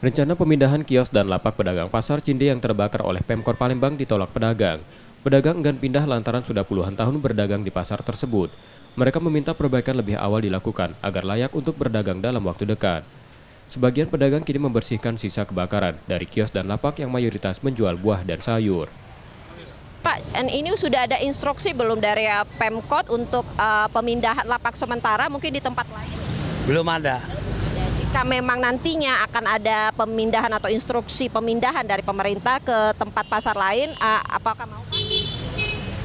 Rencana pemindahan kios dan lapak pedagang pasar Cinde yang terbakar oleh Pemkor Palembang ditolak pedagang. Pedagang enggan pindah lantaran sudah puluhan tahun berdagang di pasar tersebut. Mereka meminta perbaikan lebih awal dilakukan agar layak untuk berdagang dalam waktu dekat. Sebagian pedagang kini membersihkan sisa kebakaran dari kios dan lapak yang mayoritas menjual buah dan sayur. Pak, ini sudah ada instruksi belum dari Pemkot untuk pemindahan lapak sementara mungkin di tempat lain? Belum ada. Jika memang nantinya akan ada pemindahan atau instruksi pemindahan dari pemerintah ke tempat pasar lain, apakah mau?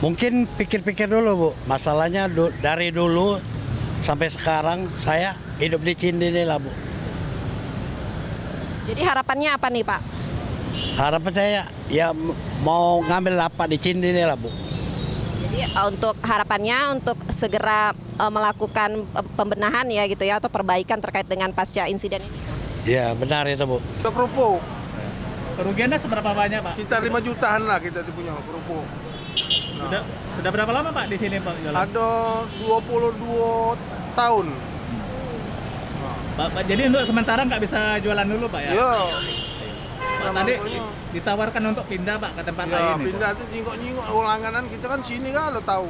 Mungkin pikir-pikir dulu, Bu. Masalahnya dari dulu sampai sekarang saya hidup di Cinde ini lah, Bu. Jadi harapannya apa nih, Pak? Harapan saya ya mau ngambil lapak di Cinde ini lah, Bu. Jadi untuk harapannya untuk segera melakukan pembenahan ya gitu ya atau perbaikan terkait dengan pasca insiden ini. Ya, benar itu, Bu. Kita kerupuk. Kerugiannya seberapa banyak, Pak? Kita 5 jutaan lah kita punya kerupuk. Sudah berapa lama, Pak, di sini, Pak, jualan? Ada 22 tahun. Pak, jadi untuk sementara nggak bisa jualan dulu, Pak, ya? Ya. Pak, tadi ditawarkan untuk pindah, Pak, ke tempat Ya, lain. pindah tuh nyingok-nyingok langganan kita kan sini kan lo tahu.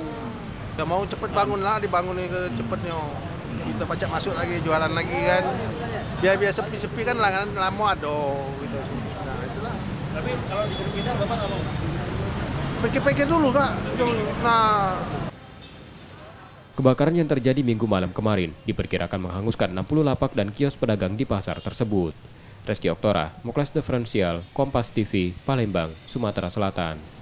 Ya mau cepet bangun lah, dibangun ke cepetnya. Kita pacak masuk lagi, jualan lagi kan. Biar sepi-sepi kan langganan lama ada gitu. Nah, itulah. Tapi kalau disuruh pindah, Bapak nggak mau? Pikir-pikir dulu, Kak. Nah, Kebakaran yang terjadi Minggu malam kemarin diperkirakan menghanguskan 60 lapak dan kios pedagang di pasar tersebut. Reski Oktora, Muklas Diferensial, Kompas TV, Palembang, Sumatera Selatan.